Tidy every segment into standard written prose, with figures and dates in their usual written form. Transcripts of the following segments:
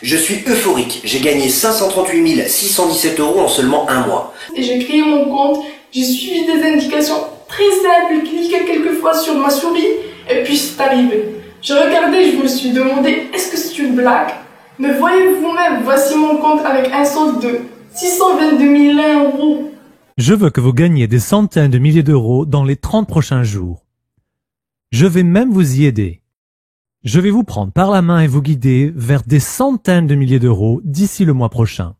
Je suis euphorique, j'ai gagné 538 617 € en seulement un mois. Et j'ai créé mon compte, j'ai suivi des indications très simples, cliqué quelques fois sur ma souris, et puis c'est arrivé. J'ai regardé, je me suis demandé, est-ce que c'est une blague? Mais voyez vous-même, voici mon compte avec un solde de 622 001 €. Je veux que vous gagniez des centaines de milliers d'euros dans les 30 prochains jours. Je vais même vous y aider. Je vais vous prendre par la main et vous guider vers des centaines de milliers d'euros d'ici le mois prochain.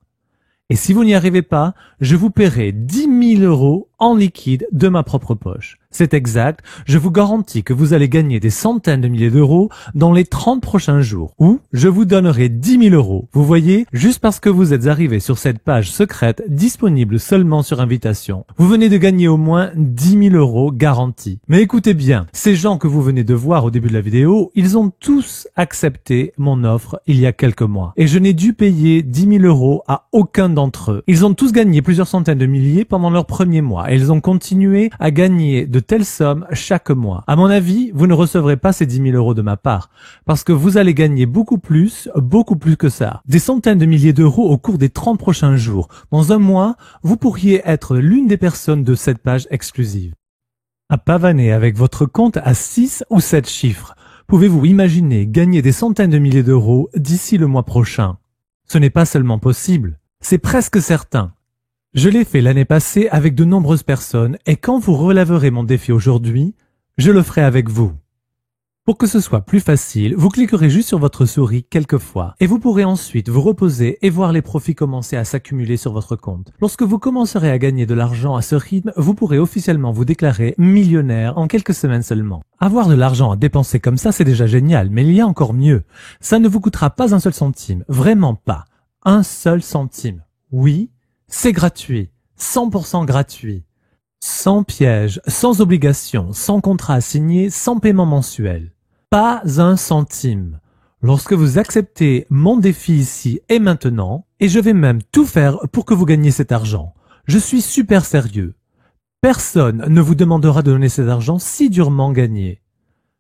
Et si vous n'y arrivez pas, je vous paierai 10 000 € en liquide de ma propre poche. C'est exact, je vous garantis que vous allez gagner des centaines de milliers d'euros dans les 30 prochains jours. Ou je vous donnerai 10 000 €. Vous voyez, juste parce que vous êtes arrivé sur cette page secrète disponible seulement sur invitation, vous venez de gagner au moins 10 000 € garantis. Mais écoutez bien, ces gens que vous venez de voir au début de la vidéo, ils ont tous accepté mon offre il y a quelques mois. Et je n'ai dû payer 10 000 € à aucun d'entre eux. Ils ont tous gagné plusieurs centaines de milliers pendant leur premier mois et ils ont continué à gagner de telles sommes chaque mois. À mon avis, vous ne recevrez pas ces 10 000 € de ma part parce que vous allez gagner beaucoup plus que ça. Des centaines de milliers d'euros au cours des 30 prochains jours. Dans un mois, vous pourriez être l'une des personnes de cette page exclusive. À pavaner avec votre compte à 6 ou 7 chiffres. Pouvez-vous imaginer gagner des centaines de milliers d'euros d'ici le mois prochain? Ce n'est pas seulement possible, c'est presque certain. Je l'ai fait l'année passée avec de nombreuses personnes et quand vous relèverez mon défi aujourd'hui, je le ferai avec vous. Pour que ce soit plus facile, vous cliquerez juste sur votre souris quelques fois et vous pourrez ensuite vous reposer et voir les profits commencer à s'accumuler sur votre compte. Lorsque vous commencerez à gagner de l'argent à ce rythme, vous pourrez officiellement vous déclarer millionnaire en quelques semaines seulement. Avoir de l'argent à dépenser comme ça, c'est déjà génial, mais il y a encore mieux. Ça ne vous coûtera pas un seul centime, vraiment pas. Un seul centime. Oui, c'est gratuit, 100% gratuit. Sans piège, sans obligation, sans contrat à signer, sans paiement mensuel. Pas un centime. Lorsque vous acceptez mon défi ici et maintenant, et je vais même tout faire pour que vous gagniez cet argent. Je suis super sérieux. Personne ne vous demandera de donner cet argent si durement gagné.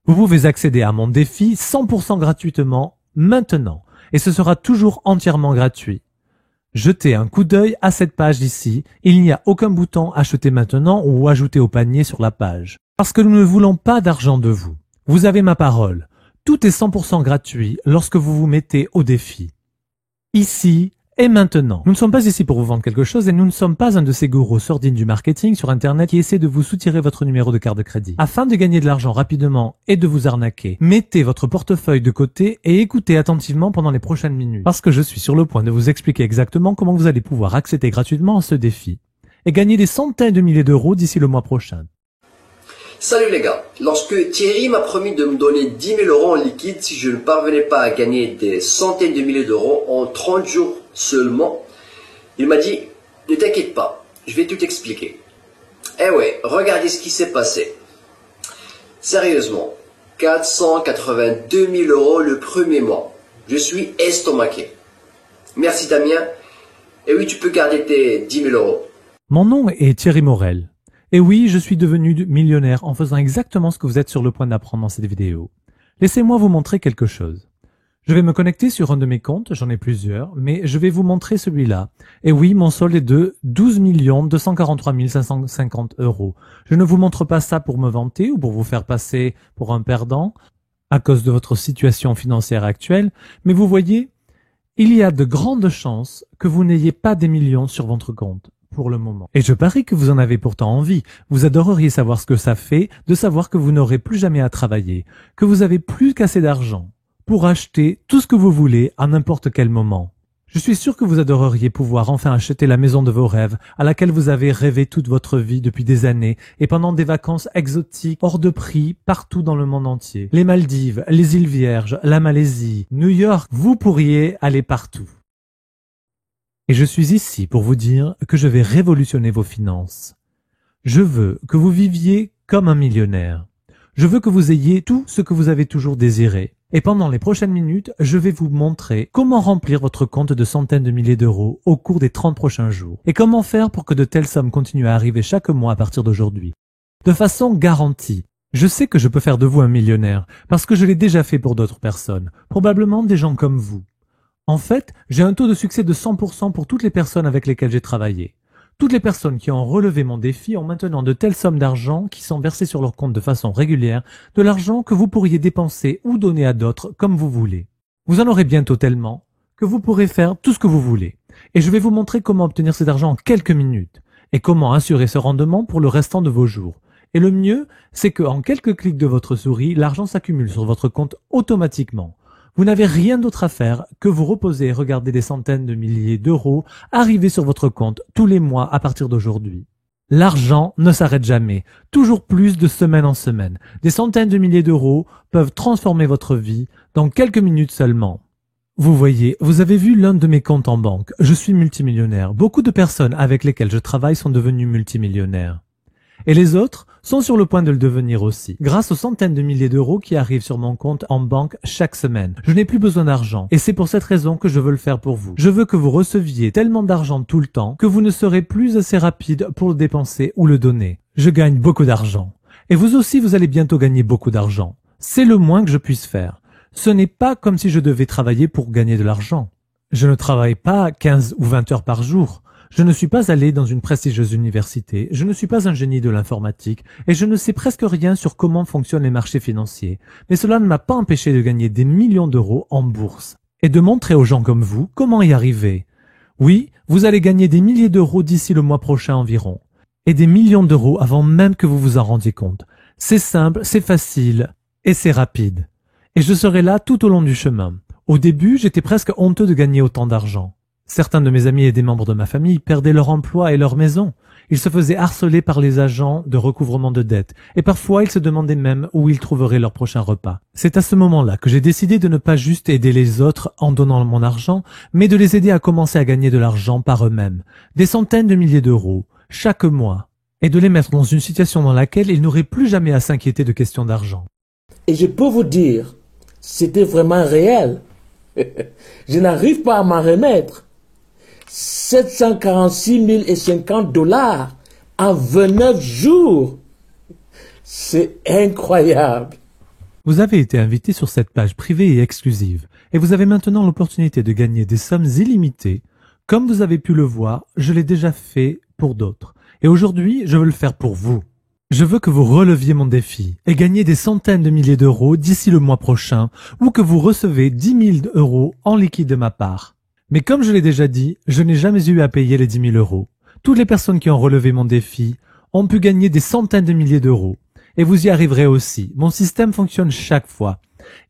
Vous pouvez accéder à mon défi 100% gratuitement maintenant, et ce sera toujours entièrement gratuit. Jetez un coup d'œil à cette page ici, il n'y a aucun bouton acheter maintenant ou ajouter au panier sur la page. Parce que nous ne voulons pas d'argent de vous. Vous avez ma parole. Tout est 100% gratuit lorsque vous vous mettez au défi. Ici et maintenant. Nous ne sommes pas ici pour vous vendre quelque chose et nous ne sommes pas un de ces gourous sordines du marketing sur internet qui essaient de vous soutirer votre numéro de carte de crédit. Afin de gagner de l'argent rapidement et de vous arnaquer, mettez votre portefeuille de côté et écoutez attentivement pendant les prochaines minutes. Parce que je suis sur le point de vous expliquer exactement comment vous allez pouvoir accéder gratuitement à ce défi et gagner des centaines de milliers d'euros d'ici le mois prochain. Salut les gars, lorsque Thierry m'a promis de me donner 10 000 € en liquide si je ne parvenais pas à gagner des centaines de milliers d'euros en 30 jours seulement, il m'a dit « Ne t'inquiète pas, je vais tout expliquer ». Eh ouais, regardez ce qui s'est passé. Sérieusement, 482 000 € le premier mois. Je suis estomaqué. Merci Damien. Et oui, tu peux garder tes 10 000 €. Mon nom est Thierry Morel. Et oui, je suis devenu millionnaire en faisant exactement ce que vous êtes sur le point d'apprendre dans cette vidéo. Laissez-moi vous montrer quelque chose. Je vais me connecter sur un de mes comptes, j'en ai plusieurs, mais je vais vous montrer celui-là. Et oui, mon solde est de 12 243 550 €. Je ne vous montre pas ça pour me vanter ou pour vous faire passer pour un perdant à cause de votre situation financière actuelle, mais vous voyez, il y a de grandes chances que vous n'ayez pas des millions sur votre compte. Pour le moment. Et je parie que vous en avez pourtant envie. Vous adoreriez savoir ce que ça fait de savoir que vous n'aurez plus jamais à travailler, que vous avez plus qu'assez d'argent pour acheter tout ce que vous voulez à n'importe quel moment. Je suis sûr que vous adoreriez pouvoir enfin acheter la maison de vos rêves à laquelle vous avez rêvé toute votre vie depuis des années et pendant des vacances exotiques hors de prix partout dans le monde entier. Les Maldives, les îles Vierges, la Malaisie, New York, vous pourriez aller partout. Et je suis ici pour vous dire que je vais révolutionner vos finances. Je veux que vous viviez comme un millionnaire. Je veux que vous ayez tout ce que vous avez toujours désiré. Et pendant les prochaines minutes, je vais vous montrer comment remplir votre compte de centaines de milliers d'euros au cours des 30 prochains jours. Et comment faire pour que de telles sommes continuent à arriver chaque mois à partir d'aujourd'hui. De façon garantie. Je sais que je peux faire de vous un millionnaire, parce que je l'ai déjà fait pour d'autres personnes, probablement des gens comme vous. En fait, j'ai un taux de succès de 100% pour toutes les personnes avec lesquelles j'ai travaillé. Toutes les personnes qui ont relevé mon défi ont maintenant de telles sommes d'argent qui sont versées sur leur compte de façon régulière, de l'argent que vous pourriez dépenser ou donner à d'autres comme vous voulez. Vous en aurez bientôt tellement que vous pourrez faire tout ce que vous voulez. Et je vais vous montrer comment obtenir cet argent en quelques minutes et comment assurer ce rendement pour le restant de vos jours. Et le mieux, c'est qu'en quelques clics de votre souris, l'argent s'accumule sur votre compte automatiquement. Vous n'avez rien d'autre à faire que vous reposer et regarder des centaines de milliers d'euros arriver sur votre compte tous les mois à partir d'aujourd'hui. L'argent ne s'arrête jamais, toujours plus de semaine en semaine. Des centaines de milliers d'euros peuvent transformer votre vie dans quelques minutes seulement. Vous voyez, vous avez vu l'un de mes comptes en banque. Je suis multimillionnaire. Beaucoup de personnes avec lesquelles je travaille sont devenues multimillionnaires. Et les autres sont sur le point de le devenir aussi, grâce aux centaines de milliers d'euros qui arrivent sur mon compte en banque chaque semaine. Je n'ai plus besoin d'argent, et c'est pour cette raison que je veux le faire pour vous. Je veux que vous receviez tellement d'argent tout le temps que vous ne serez plus assez rapide pour le dépenser ou le donner. Je gagne beaucoup d'argent. Et vous aussi, vous allez bientôt gagner beaucoup d'argent. C'est le moins que je puisse faire. Ce n'est pas comme si je devais travailler pour gagner de l'argent. Je ne travaille pas 15 ou 20 heures par jour. Je ne suis pas allé dans une prestigieuse université, je ne suis pas un génie de l'informatique et je ne sais presque rien sur comment fonctionnent les marchés financiers. Mais cela ne m'a pas empêché de gagner des millions d'euros en bourse et de montrer aux gens comme vous comment y arriver. Oui, vous allez gagner des milliers d'euros d'ici le mois prochain environ et des millions d'euros avant même que vous vous en rendiez compte. C'est simple, c'est facile et c'est rapide. Et je serai là tout au long du chemin. Au début, j'étais presque honteux de gagner autant d'argent. Certains de mes amis et des membres de ma famille perdaient leur emploi et leur maison. Ils se faisaient harceler par les agents de recouvrement de dettes et parfois ils se demandaient même où ils trouveraient leur prochain repas. C'est à ce moment-là que j'ai décidé de ne pas juste aider les autres en donnant mon argent, mais de les aider à commencer à gagner de l'argent par eux-mêmes, des centaines de milliers d'euros, chaque mois, et de les mettre dans une situation dans laquelle ils n'auraient plus jamais à s'inquiéter de questions d'argent. Et je peux vous dire, c'était vraiment réel. Je n'arrive pas à m'en remettre. 746 050 $ en 29 jours. C'est incroyable. Vous avez été invité sur cette page privée et exclusive, et vous avez maintenant l'opportunité de gagner des sommes illimitées. Comme vous avez pu le voir, je l'ai déjà fait pour d'autres. Et aujourd'hui, je veux le faire pour vous. Je veux que vous releviez mon défi et gagniez des centaines de milliers d'euros d'ici le mois prochain, ou que vous recevez 10 000 euros en liquide de ma part. Mais comme je l'ai déjà dit, je n'ai jamais eu à payer les 10 000 euros. Toutes les personnes qui ont relevé mon défi ont pu gagner des centaines de milliers d'euros. Et vous y arriverez aussi. Mon système fonctionne chaque fois.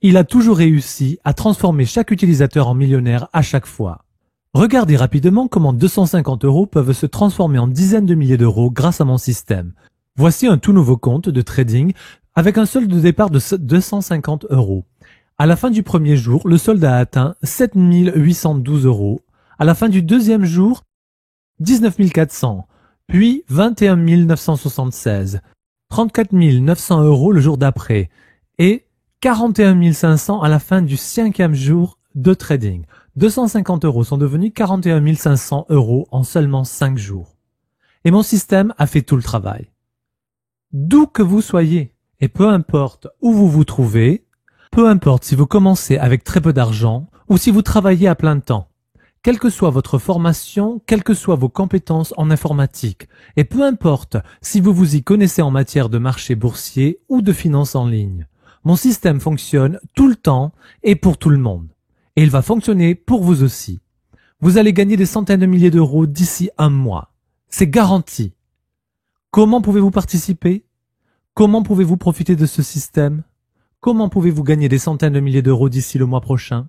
Il a toujours réussi à transformer chaque utilisateur en millionnaire à chaque fois. Regardez rapidement comment 250 euros peuvent se transformer en dizaines de milliers d'euros grâce à mon système. Voici un tout nouveau compte de trading avec un solde de départ de 250 euros. À la fin du premier jour, le solde a atteint 7 812 euros. À la fin du deuxième jour, 19 400, puis 21 976, 34 900 euros le jour d'après et 41 500 à la fin du cinquième jour de trading. 250 euros sont devenus 41 500 euros en seulement 5 jours. Et mon système a fait tout le travail. D'où que vous soyez, et peu importe où vous vous trouvez, peu importe si vous commencez avec très peu d'argent ou si vous travaillez à plein temps, quelle que soit votre formation, quelles que soient vos compétences en informatique, et peu importe si vous vous y connaissez en matière de marché boursier ou de finance en ligne, mon système fonctionne tout le temps et pour tout le monde. Et il va fonctionner pour vous aussi. Vous allez gagner des centaines de milliers d'euros d'ici un mois. C'est garanti. Comment pouvez-vous participer? Comment pouvez-vous profiter de ce système? Comment pouvez-vous gagner des centaines de milliers d'euros d'ici le mois prochain?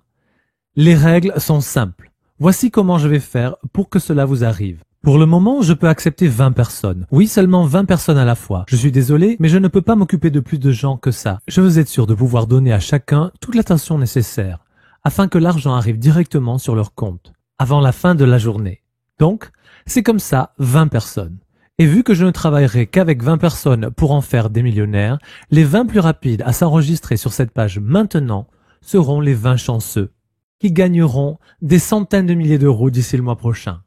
Les règles sont simples. Voici comment je vais faire pour que cela vous arrive. Pour le moment, je peux accepter 20 personnes. Oui, seulement 20 personnes à la fois. Je suis désolé, mais je ne peux pas m'occuper de plus de gens que ça. Je veux être sûr de pouvoir donner à chacun toute l'attention nécessaire, afin que l'argent arrive directement sur leur compte, avant la fin de la journée. Donc, c'est comme ça 20 personnes. Et vu que je ne travaillerai qu'avec 20 personnes pour en faire des millionnaires, les 20 plus rapides à s'enregistrer sur cette page maintenant seront les 20 chanceux, qui gagneront des centaines de milliers d'euros d'ici le mois prochain.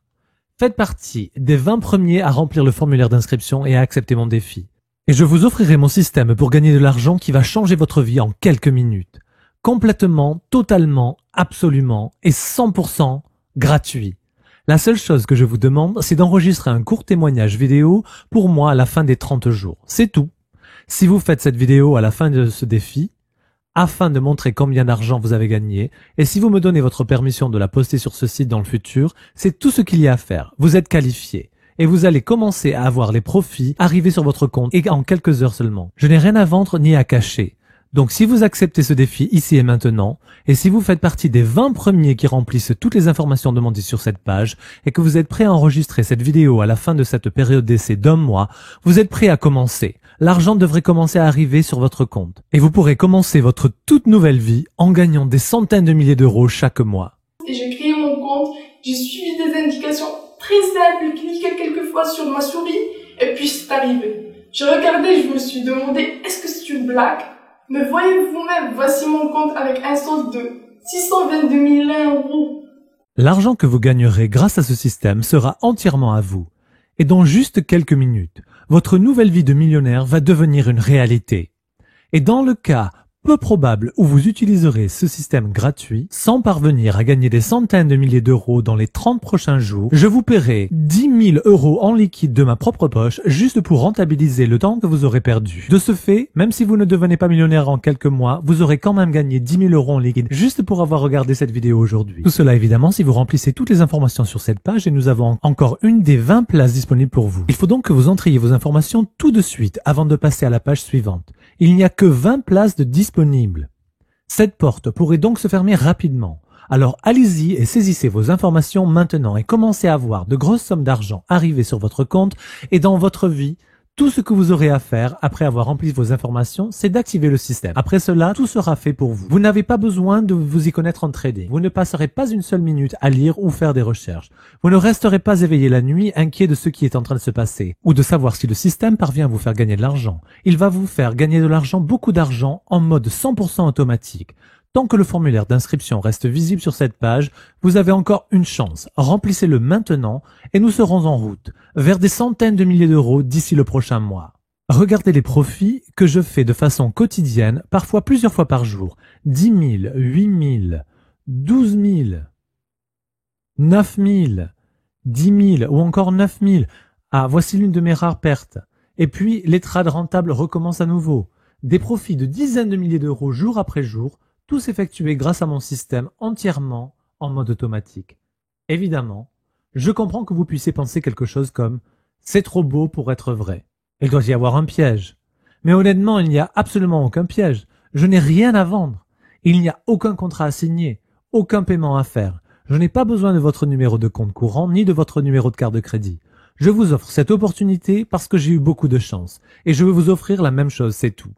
Faites partie des 20 premiers à remplir le formulaire d'inscription et à accepter mon défi. Et je vous offrirai mon système pour gagner de l'argent qui va changer votre vie en quelques minutes. complètement, totalement, absolument et 100% gratuit. La seule chose que je vous demande, c'est d'enregistrer un court témoignage vidéo pour moi à la fin des 30 jours. C'est tout. Si vous faites cette vidéo à la fin de ce défi, afin de montrer combien d'argent vous avez gagné, et si vous me donnez votre permission de la poster sur ce site dans le futur, c'est tout ce qu'il y a à faire. Vous êtes qualifié. Et vous allez commencer à avoir les profits arriver sur votre compte et en quelques heures seulement. Je n'ai rien à vendre ni à cacher. Donc si vous acceptez ce défi ici et maintenant, et si vous faites partie des 20 premiers qui remplissent toutes les informations demandées sur cette page, et que vous êtes prêt à enregistrer cette vidéo à la fin de cette période d'essai d'1 mois, vous êtes prêt à commencer. L'argent devrait commencer à arriver sur votre compte. Et vous pourrez commencer votre toute nouvelle vie en gagnant des centaines de milliers d'euros chaque mois. Et j'ai créé mon compte, j'ai suivi des indications très simple, cliquais quelques fois sur ma souris, et puis c'est arrivé. Je regardais, je me suis demandé, est-ce que c'est une blague? Mais voyez vous-même, voici mon compte avec un solde de 622 001 €. L'argent que vous gagnerez grâce à ce système sera entièrement à vous. Et dans juste quelques minutes, votre nouvelle vie de millionnaire va devenir une réalité. Et dans le cas peu probable où vous utiliserez ce système gratuit sans parvenir à gagner des centaines de milliers d'euros dans les 30 prochains jours, je vous paierai 10 000 € en liquide de ma propre poche juste pour rentabiliser le temps que vous aurez perdu. De ce fait, même si vous ne devenez pas millionnaire en quelques mois, vous aurez quand même gagné 10 000 € en liquide juste pour avoir regardé cette vidéo aujourd'hui. Tout cela évidemment si vous remplissez toutes les informations sur cette page et nous avons encore une des 20 places disponibles pour vous. Il faut donc que vous entriez vos informations tout de suite avant de passer à la page suivante. Il n'y a que 20 places de disponibles. Cette porte pourrait donc se fermer rapidement. Alors allez-y et saisissez vos informations maintenant et commencez à voir de grosses sommes d'argent arriver sur votre compte et dans votre vie. Tout ce que vous aurez à faire après avoir rempli vos informations, c'est d'activer le système. Après cela, tout sera fait pour vous. Vous n'avez pas besoin de vous y connaître en trading. Vous ne passerez pas une seule minute à lire ou faire des recherches. Vous ne resterez pas éveillé la nuit, inquiet de ce qui est en train de se passer, ou de savoir si le système parvient à vous faire gagner de l'argent. Il va vous faire gagner de l'argent, beaucoup d'argent, en mode 100% automatique. Tant que le formulaire d'inscription reste visible sur cette page, vous avez encore une chance. Remplissez-le maintenant et nous serons en route vers des centaines de milliers d'euros d'ici le prochain mois. Regardez les profits que je fais de façon quotidienne, parfois plusieurs fois par jour. 10 000, 8 000, 12 000, 9 000, 10 000 ou encore 9 000. Ah, voici l'une de mes rares pertes. Et puis, les trades rentables recommencent à nouveau. Des profits de dizaines de milliers d'euros jour après jour, tous effectués grâce à mon système entièrement en mode automatique. Évidemment, je comprends que vous puissiez penser quelque chose comme « c'est trop beau pour être vrai ». Il doit y avoir un piège. Mais honnêtement, il n'y a absolument aucun piège. Je n'ai rien à vendre. Il n'y a aucun contrat à signer, aucun paiement à faire. Je n'ai pas besoin de votre numéro de compte courant ni de votre numéro de carte de crédit. Je vous offre cette opportunité parce que j'ai eu beaucoup de chance. Et je veux vous offrir la même chose, c'est tout.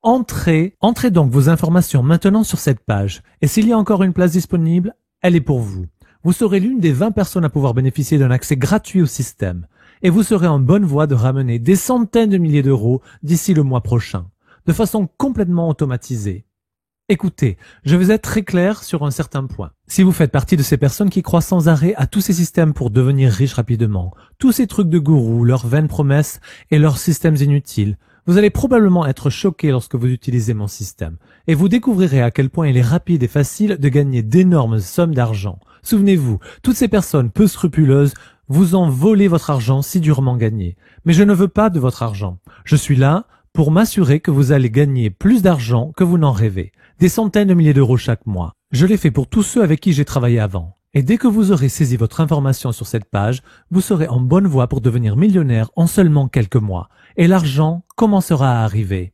Entrez donc vos informations maintenant sur cette page. Et s'il y a encore une place disponible, elle est pour vous. Vous serez l'une des 20 personnes à pouvoir bénéficier d'un accès gratuit au système. Et vous serez en bonne voie de ramener des centaines de milliers d'euros d'ici le mois prochain, de façon complètement automatisée. Écoutez, je vais être très clair sur un certain point. Si vous faites partie de ces personnes qui croient sans arrêt à tous ces systèmes pour devenir riches rapidement, tous ces trucs de gourous, leurs vaines promesses et leurs systèmes inutiles, vous allez probablement être choqué lorsque vous utilisez mon système, et vous découvrirez à quel point il est rapide et facile de gagner d'énormes sommes d'argent. Souvenez-vous, toutes ces personnes peu scrupuleuses vous ont volé votre argent si durement gagné. Mais je ne veux pas de votre argent. Je suis là pour m'assurer que vous allez gagner plus d'argent que vous n'en rêvez. Des centaines de milliers d'euros chaque mois. Je l'ai fait pour tous ceux avec qui j'ai travaillé avant. Et dès que vous aurez saisi votre information sur cette page, vous serez en bonne voie pour devenir millionnaire en seulement quelques mois. Et l'argent commencera à arriver.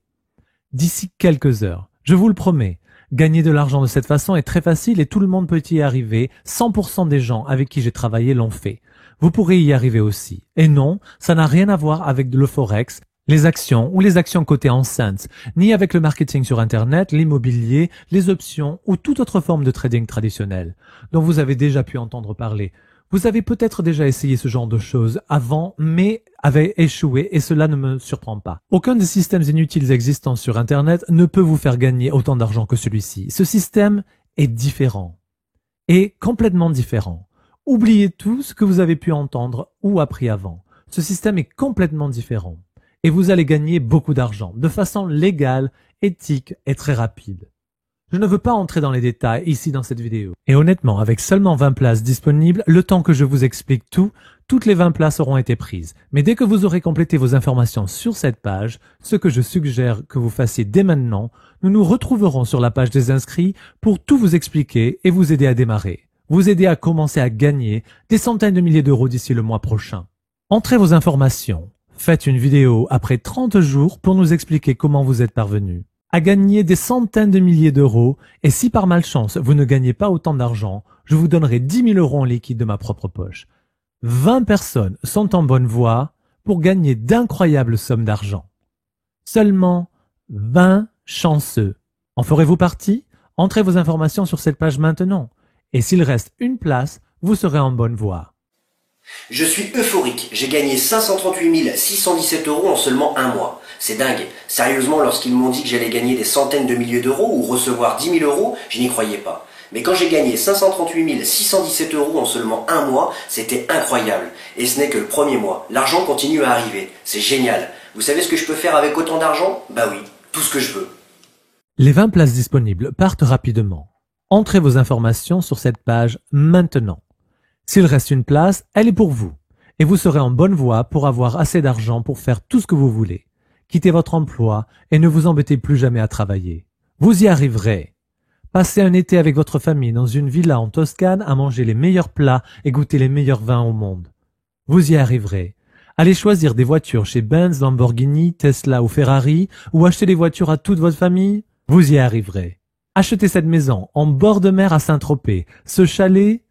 D'ici quelques heures, je vous le promets. Gagner de l'argent de cette façon est très facile et tout le monde peut y arriver. 100% des gens avec qui j'ai travaillé l'ont fait. Vous pourrez y arriver aussi. Et non, ça n'a rien à voir avec le forex, les actions ou les actions cotées en cents, ni avec le marketing sur Internet, l'immobilier, les options ou toute autre forme de trading traditionnel dont vous avez déjà pu entendre parler. Vous avez peut-être déjà essayé ce genre de choses avant, mais avez échoué et cela ne me surprend pas. Aucun des systèmes inutiles existants sur Internet ne peut vous faire gagner autant d'argent que celui-ci. Ce système est différent. Et complètement différent. Oubliez tout ce que vous avez pu entendre ou appris avant. Ce système est complètement différent. Et vous allez gagner beaucoup d'argent, de façon légale, éthique et très rapide. Je ne veux pas entrer dans les détails ici dans cette vidéo. Et honnêtement, avec seulement 20 places disponibles, le temps que je vous explique tout, toutes les 20 places auront été prises. Mais dès que vous aurez complété vos informations sur cette page, ce que je suggère que vous fassiez dès maintenant, nous nous retrouverons sur la page des inscrits pour tout vous expliquer et vous aider à démarrer. Vous aider à commencer à gagner des centaines de milliers d'euros d'ici le mois prochain. Entrez vos informations. Faites une vidéo après 30 jours pour nous expliquer comment vous êtes parvenu à gagner des centaines de milliers d'euros, et si par malchance vous ne gagnez pas autant d'argent, je vous donnerai 10 000 euros en liquide de ma propre poche. 20 personnes sont en bonne voie pour gagner d'incroyables sommes d'argent. Seulement 20 chanceux. En ferez-vous partie? Entrez vos informations sur cette page maintenant. Et s'il reste une place, vous serez en bonne voie. Je suis euphorique, j'ai gagné 538 617 euros en seulement un mois. C'est dingue. Sérieusement, lorsqu'ils m'ont dit que j'allais gagner des centaines de milliers d'euros ou recevoir 10 000 euros, je n'y croyais pas. Mais quand j'ai gagné 538 617 euros en seulement un mois, c'était incroyable. Et ce n'est que le premier mois. L'argent continue à arriver. C'est génial. Vous savez ce que je peux faire avec autant d'argent? Bah oui, tout ce que je veux. Les 20 places disponibles partent rapidement. Entrez vos informations sur cette page maintenant. S'il reste une place, elle est pour vous. Et vous serez en bonne voie pour avoir assez d'argent pour faire tout ce que vous voulez. Quittez votre emploi et ne vous embêtez plus jamais à travailler. Vous y arriverez. Passez un été avec votre famille dans une villa en Toscane à manger les meilleurs plats et goûter les meilleurs vins au monde. Vous y arriverez. Allez choisir des voitures chez Benz, Lamborghini, Tesla ou Ferrari ou acheter des voitures à toute votre famille. Vous y arriverez. Achetez cette maison en bord de mer à Saint-Tropez, ce chalet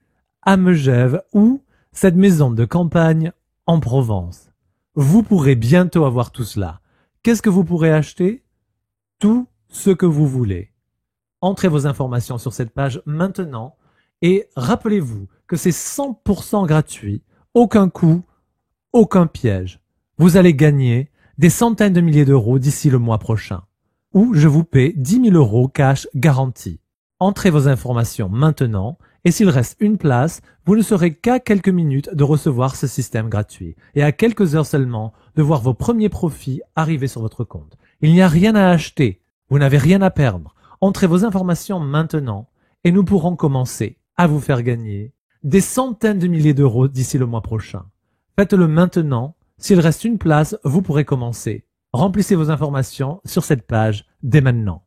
à Megève ou cette maison de campagne en Provence. Vous pourrez bientôt avoir tout cela. Qu'est-ce que vous pourrez acheter? Tout ce que vous voulez. Entrez vos informations sur cette page maintenant et rappelez-vous que c'est 100% gratuit, aucun coût, aucun piège. Vous allez gagner des centaines de milliers d'euros d'ici le mois prochain. Ou je vous paie 10 000 euros cash garanti. Entrez vos informations maintenant et s'il reste une place, vous ne serez qu'à quelques minutes de recevoir ce système gratuit et à quelques heures seulement de voir vos premiers profits arriver sur votre compte. Il n'y a rien à acheter, vous n'avez rien à perdre. Entrez vos informations maintenant et nous pourrons commencer à vous faire gagner des centaines de milliers d'euros d'ici le mois prochain. Faites-le maintenant, s'il reste une place, vous pourrez commencer. Remplissez vos informations sur cette page dès maintenant.